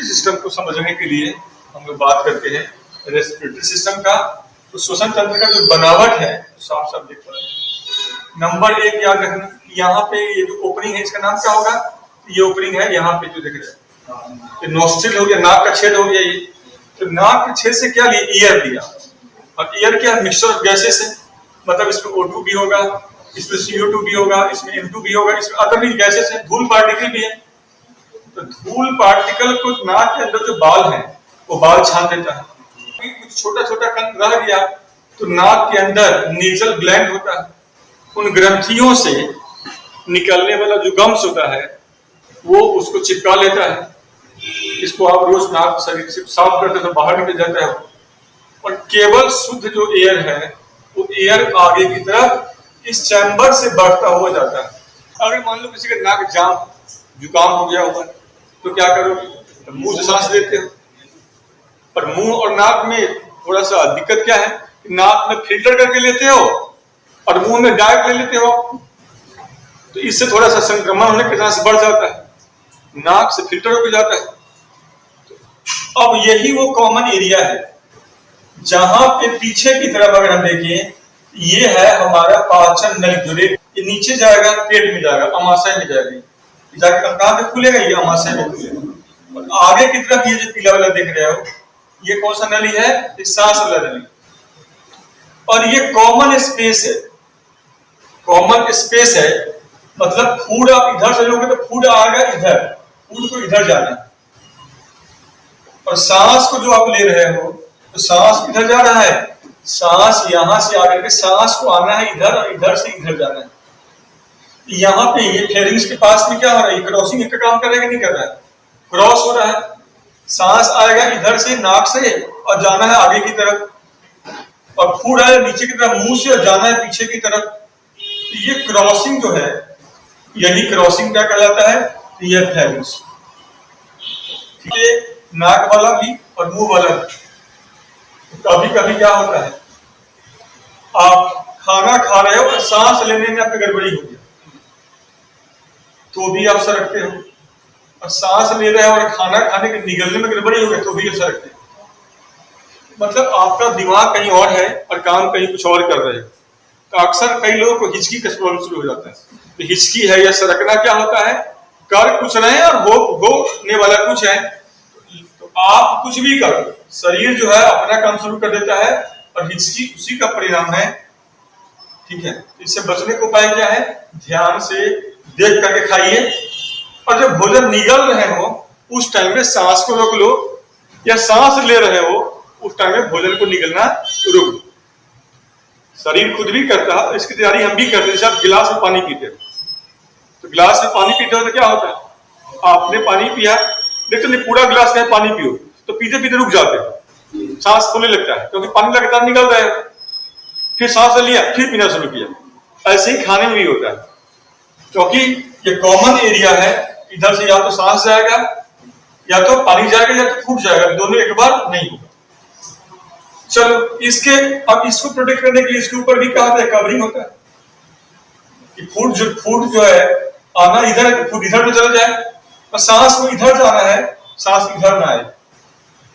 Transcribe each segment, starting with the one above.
Respiratory system को समझने के लिए हम लोग बात करते हैं रेस्पिरेटरी सिस्टम का। तो श्वसन तंत्र का जो बनावट है साफ साफ देख पा रहे हैं। नंबर एक याद रखना, यहाँ पे ये जो ओपनिंग है इसका नाम क्या होगा? ये ओपनिंग है, यहाँ पे जो देख रहे हैं नोस्ट्रिल हो गया, नाक का छेद हो गया। ये तो नाक के छेद से क्या लिया? एयर लिया। और एयर क्या? मिक्सचर ऑफ गैसेस है, मतलब इसमें O2 भी होगा, इसमें CO2 भी होगा, इसमें N2 भी होगा, इसमें अदर भी गैसेस है, धूल पार्टिकल भी है। तो धूल पार्टिकल को नाक के अंदर जो बाल है वो बाल छान देता है। कुछ छोटा छोटा कण रह गया तो नाक के अंदर नेजल ग्लैंड होता है, उन ग्रंथियों से निकलने वाला जो गम्स होता है वो उसको चिपका लेता है। इसको आप रोज नाक शरीर से साफ करते तो बाहर निकल जाता है। और केवल शुद्ध जो एयर है वो एयर आगे की तरफ इस चैम्बर से बढ़ता हुआ जाता है। अगर मान लो किसी का नाक जाम जुकाम हो गया होगा तो क्या करोगे? तो मुंह से सांस लेते हो। पर मुंह और नाक में थोड़ा सा दिक्कत क्या है? नाक में फिल्टर करके लेते हो और मुंह में डायरेक्ट ले लेते हो, तो इससे थोड़ा सा संक्रमण होने के चांस बढ़ जाता है, नाक से फिल्टर होकर जाता है। अब यही वो कॉमन एरिया है जहां पे पीछे की तरफ अगर हम देखें, ये है हमारा पाचन नली। ये नीचे जाएगा, पेट में जाएगा, अमाशय में जाएगी, जाकर कहां पे खुलेगा? ये अमाशय में खुलेगा। और आगे की तरफ ये जो पीला वाला देख रहे हो ये कौन सा नली है? ये सांस वाला नली। और ये कॉमन स्पेस है, कॉमन स्पेस है, मतलब फूड आप इधर से लोगे तो फूड आएगा इधर, फूड को इधर जाना है। और सांस को जो आप ले रहे हो तो सांस किधर जा रहा है? सांस यहां से आकर के सांस को आना है इधर और इधर से इधर जाना है। यहाँ पे ये फेरिंग्स के पास में क्या हो रहा है? ये क्रॉसिंग का काम कर रहा है कि नहीं कर रहा है? क्रॉस हो रहा है। सांस आएगा इधर से नाक से और जाना है आगे की तरफ, और फूड आएगा नीचे की तरफ मुंह से और जाना है पीछे की तरफ। तो ये क्रॉसिंग जो है, यही क्रॉसिंग क्या कहलाता है? ये फेरिंग्स। नाक वाला भी और मुंह वाला भी। कभी कभी क्या होता है, आप खाना खा रहे हो और सांस लेने में आपकी गड़बड़ी हो गई तो भी आप सरकते हो, और सांस ले रहे हो और खाना खाने के निगलने में गड़बड़ी हो गई तो भी आप सरकते हो। मतलब आपका दिमाग कहीं और है और काम कहीं कुछ और कर रहे हो। तो अक्सर कई लोगों को हिचकी का प्रॉब्लम शुरू हो जाता है। तो हिचकी है या सरकना क्या होता है? कर कुछ रहे हैं और होने वाला कुछ है। तो आप कुछ भी करो, शरीर जो है अपना काम शुरू कर देता है और हिचकी उसी का परिणाम है। ठीक है, इससे बचने का उपाय क्या है? ध्यान से देख करके खाइए, और जब भोजन निगल रहे हो उस टाइम में सांस को रोक लो, या सांस ले रहे हो उस टाइम में भोजन को निगलना रोक लो। शरीर खुद भी करता है, इसकी तैयारी हम भी करते हैं। जब गिलास में पानी पीते हो तो गिलास में पानी पीते हो तो क्या होता है? आपने पानी पिया, लेकिन पूरा गिलास में पानी पियो तो पीते पीते रुक जाते हो, सांस फूलने लगता है क्योंकि पानी लगातार निकल रहा है। फिर सांस लिया, फिर पीना शुरू किया। ऐसे ही खाने में भी होता है, क्योंकि ये कॉमन एरिया है। इधर से या तो सांस जाएगा, या तो पानी जाएगा, या तो फूड जाएगा, दोनों एक बार नहीं होगा। चलो, अब इसको प्रोटेक्ट करने के लिए इसके ऊपर भी क्या होता है? कवरिंग होता है कि फूड जो है आना इधर है तो फूड इधर में चला जाए, और सांस को इधर जाना है, सांस इधर ना आए।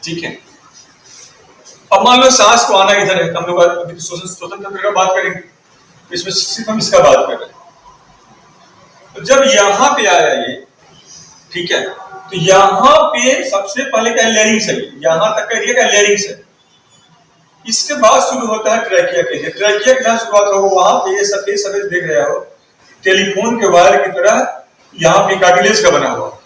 ठीक है, अब मान लो सांस को आना इधर है, हम लोग अभी श्वसन तंत्र का बात करेंगे, इसमें सिर्फ हम इसका बात कर रहे हैं। तो जब यहां पे आया ये, ठीक है, तो यहां पे सबसे पहले क्या? लेरिंग्स है। यहां तक का एरिया क्या? लेरिंग्स है। इसके बाद शुरू होता है ट्रैकिया के लिए। ट्रैकिया की जहां शुरुआत हो वहां पे ये सफेद सफेद देख रहे हो, टेलीफोन के वायर की तरह यहाँ पे कार्टिलेज का बना हुआ।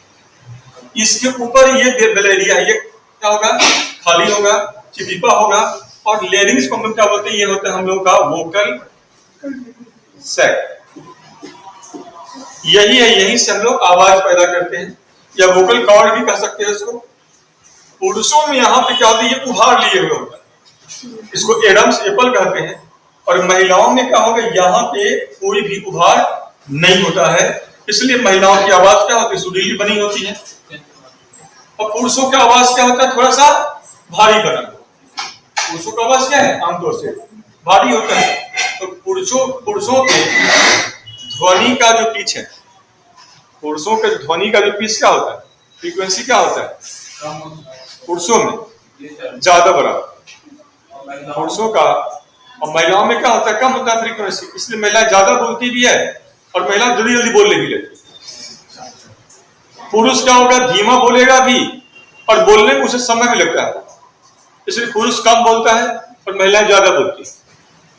इसके ऊपर ये बेल एरिया है, ये क्या होगा? खाली होगा, चिपचिपा होगा। और लेरिंग्स को हम लोग क्या बोलते हैं? ये होता है हम लोग का वोकल सैक। यही है, यहीं से हम लोग आवाज पैदा करते हैं, या वोकल कॉर्ड भी कह सकते हैं इसको। पुरुषों में यहाँ पे क्या होता है? ये उभार लिए हुए होता है, इसको एडम्स एप्पल कहते हैं। और महिलाओं में क्या होगा? यहाँ पे कोई भी उभार नहीं होता है, इसलिए महिलाओं की आवाज क्या होती है? सुरीली बनी होती है। और पुरुषों की आवाज क्या होता है? थोड़ा सा भारी बना। पुरुषों का आवाज क्या है? आमतौर से भारी होता है। तो पुरुषों के ध्वनि का जो पिच है, पुरुषों के ध्वनि का जो पिच क्या होता है? फ्रीक्वेंसी क्या होता है? पुरुषों में ज्यादा बड़ा, पुरुषों का, और महिलाओं में क्या होता है, कम होता है फ्रीक्वेंसी, इसलिए महिलाएं ज्यादा बोलती भी है और महिला जल्दी जल्दी बोलने भी लगती। पुरुष क्या होगा, धीमा बोलेगा भी और बोलने में उसे समय भी लगता है, इसलिए पुरुष कम बोलता है और महिलाएं ज्यादा बोलती है,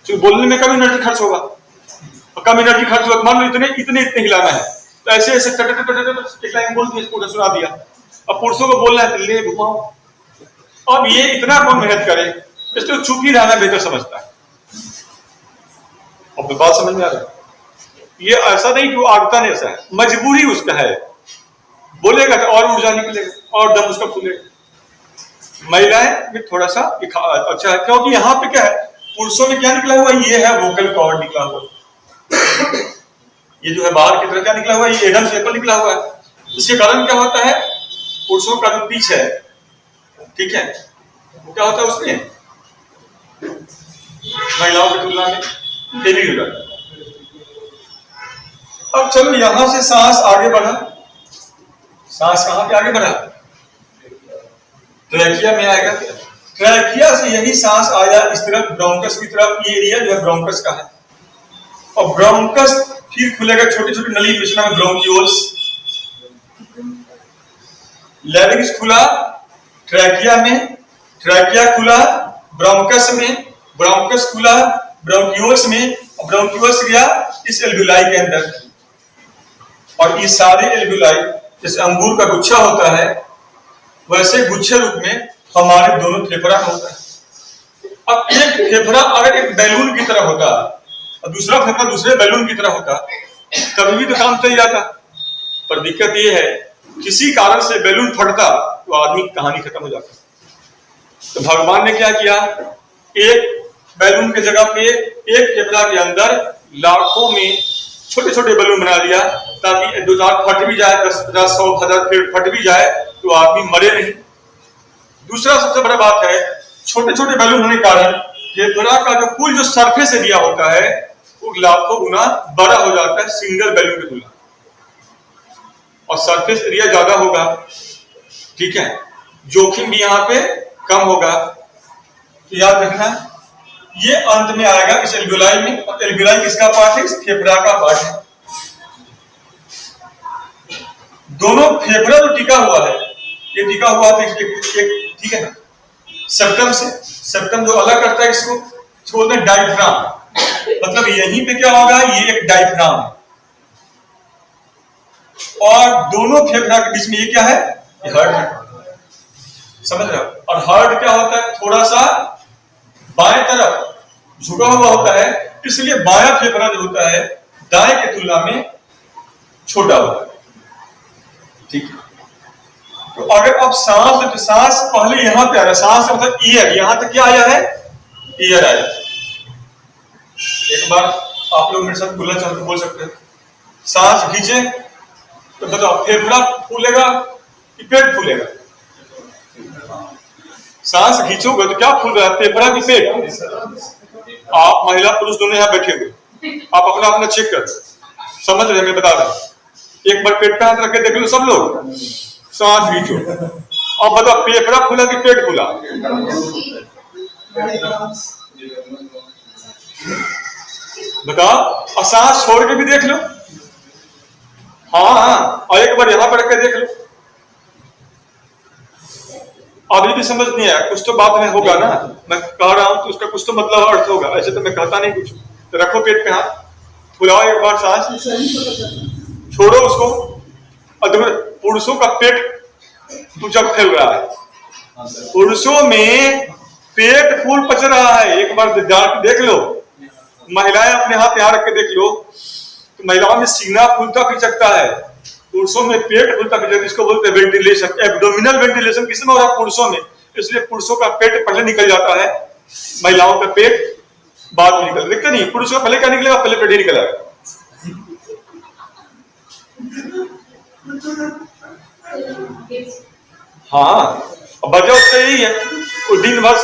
क्योंकि बोलने में कम एनर्जी खर्च होगा, और कम एनर्जी खर्च होगा, मान लो इतने इतने इतने हिलाना है तो ऐसे ऐसे एक लाइन बोल दिया, पूरा सुना दिया। अब पुरुषों को बोलना है ले घुमाओ, अब ये इतना कौन मेहनत करे, इसलिए चुप ही रहना बेहतर समझता है। अब बात समझ में आ रहा है, ये ऐसा नहीं कि वो आदता नहीं, ऐसा है मजबूरी उसका है, बोलेगा तो और ऊर्जा निकलेगा और दम उसका खुलेगा। महिलाएं में थोड़ा सा अच्छा है, क्योंकि यहाँ पे क्या है, पुरुषों में क्या निकला हुआ, ये है वोकल कॉर्ड निकला हुआ, ये जो है बाहर की तरफ क्या निकला हुआ है, ये एडम सेपल निकला हुआ है। इसके कारण क्या होता है, पुरुषों का जो पिच है, ठीक है, वो क्या होता है उसमें महिलाओं की तुलना में हेवी हो जाता है। अब चलो यहां से सांस आगे बढ़ा, सांस कहां पे आगे बढ़ा, ट्रैकिया में आएगा, ट्रैकिया से यही सांस आया इस तरफ ब्रोंकस की तरफ, ये एरिया जो है ब्रोंकस का है, और ब्रोंकस फिर खुलेगा छोटी छोटी नली मिश्रण में, ब्रोंकियोल्स, लैरिंक्स खुला ट्रैकिया में, ट्रैकिया खुला ब्रोंकस में, ब्रोंकस खुला ब्रोंकियोल्स में, और ब्रोंकियोल्स गया इस एल्वियोलाई के अंदर, और ये सारे एल्वियोलाई जैसे अंगूर का गुच्छा होता है वैसे गुच्छे रूप में हमारे दोनों फेफड़ा में होता है। अब एक फेफड़ा अगर एक बैलून की तरह होता और दूसरा फेफड़ा दूसरे बैलून की तरह होता तभी भी तो काम चल जाता, पर दिक्कत ये है किसी कारण से बैलून फटता तो आदमी की कहानी खत्म हो जाता। तो भगवान ने क्या किया, एक बैलून की जगह पे एक फेफड़ा के अंदर लाखों में छोटे छोटे बैलून बना लिया, ताकि दो चार फट भी जाए, 10, 50, 100, 1000 फट भी जाए तो आदमी मरे नहीं। दूसरा सबसे बड़ा बात है, छोटे छोटे बैलून होने के कारण फेफड़ा का जो कुल जो सरफेस एरिया होता है वो लाखों गुना बड़ा हो जाता है सिंगल बैलून की तुलना, और सरफेस एरिया ज्यादा होगा, ठीक है, जोखिम भी यहाँ पे कम होगा। तो याद रखना ये अंत में आएगा इस एल्वियोलाई में, और एल्वियोलाई किसका पार्ट है, इस फेफड़ा का पार्ट है। दोनों फेफड़ा जो टिका हुआ है, ये टिका हुआ था ठीक है ना, सेप्टम से, सेप्टम जो अलग करता है इसको बोलते हैं डायफ्राम, मतलब यहीं पे क्या होगा, ये एक डायफ्राम है, और दोनों फेफड़ा के बीच में ये क्या है, ये हार्ट है, समझ रहे हो। और हार्ट क्या होता है, थोड़ा सा बाएं तरफ झुका हुआ होता है, इसलिए बायां फेफड़ा जो होता है दाएं की तुलना में छोटा होता है, ठीक है। तो अगर अब सांस, तो सांस पहले यहां पे आ रहा है, सांस मतलब ईयर, यहां तक क्या आया है, ईयर आया। एक बार आप लोग मेरे साथ बोल सकते हैं, सांस खींचे तो बताओ फेफड़ा फूलेगा कि पेट फूलेगा, सांस खींचोगे तो क्या फूल रहा है, फेफड़ा की पेट। आप महिला पुरुष दोनों यहाँ बैठे हुए, आप अपना अपना चेक कर, समझ रहे, मैं बता रहा हूं, एक बार पेट पे हाथ रख के देख लो सब लोग, सांस खींचो, अब बताओ फेफड़ा फूला कि पेट फूला, बताओ, और सांस छोड़ के भी देख लो, हाँ, और एक बार यहां पर रख के देख लो, अभी भी समझ नहीं आया, कुछ तो बात में होगा ना, मैं कह रहा हूं तो उसका कुछ तो मतलब अर्थ होगा, ऐसे तो मैं कहता नहीं कुछ। तो रखो पेट पे हाथ, फुलाओ एक बार सांस, छोड़ो उसको, और पुरुषों का पेट जब फैल रहा है, पुरुषों में पेट फूल पच रहा है, एक बार देख लो, महिलाएं अपने हाथ यहाँ रख के देख लो, तो महिलाओं में सीना फूलता फिसकता है, पुरुषों में पेट फूलता फिसकता है, इसको बोलते हैं वेंटिलेशन, एब्डोमिनल वेंटिलेशन किसमें हो रहा है, पुरुषों में, इसलिए पुरुषों का पेट पहले निकल जाता है, महिलाओं का पेट बाद में निकल, देखते नहीं, पुरुष का पहले क्या निकलेगा, पहले पेट ही निकलेगा। हाँ, वजह उसका यही है, वो दिन भर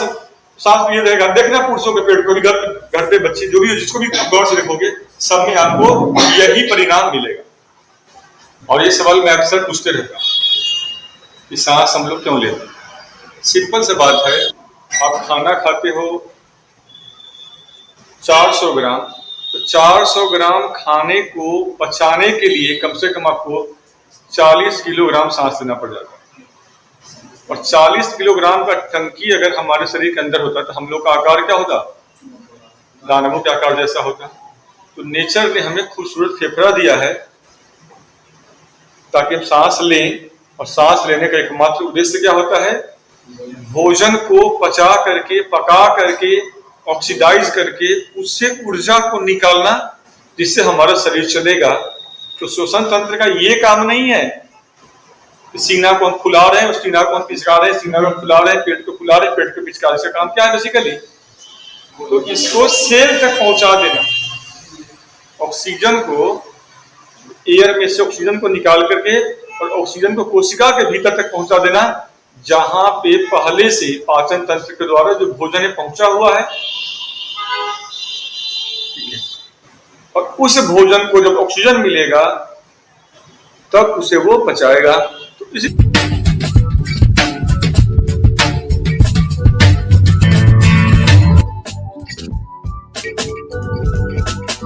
सांस लिए रहेगा, देखना पुरुषों के पेट को भी, घर पे बच्चे जो भी जिसको भी गौर से देखोगे सब में आपको यही परिणाम मिलेगा। और ये सवाल मैं अक्सर पूछते रहता हूं, कि सांस हम लोग क्यों लेते हैं। सिंपल सी बात है, आप खाना खाते हो 400 ग्राम, तो 400 ग्राम खाने को पचाने के लिए कम से कम आपको 40 किलोग्राम सांस लेना पड़ जाता है। और 40 किलोग्राम का टंकी अगर हमारे शरीर के अंदर होता तो हम लोग का आकार क्या होता, दानवों के आकार जैसा होता। तो नेचर ने हमें खूबसूरत फेफड़ा दिया है ताकि हम सांस लें, और सांस लेने का एकमात्र उद्देश्य क्या होता है, भोजन को पचा करके, पका करके, ऑक्सीडाइज करके उससे ऊर्जा को निकालना, जिससे हमारा शरीर चलेगा। तो श्वसन तंत्र का ये काम नहीं है कि सीना को हम फुला रहे हैं, सीना को हम पिचका रहे हैं, सीना को फुला रहे हैं, पेट को फुला रहे हैं, पेट को पिचका रहे हैं। इसका काम क्या है बेसिकली, तो इसको सेल तक पहुंचा देना, ऑक्सीजन को, एयर में से ऑक्सीजन को निकाल करके और ऑक्सीजन को कोशिका के भीतर तक पहुंचा देना, जहां पे पहले से पाचन तंत्र के द्वारा जो भोजन है पहुंचा हुआ है। ठीक है, और उस भोजन को जब ऑक्सीजन मिलेगा तब उसे वो पचाएगा। तो इसी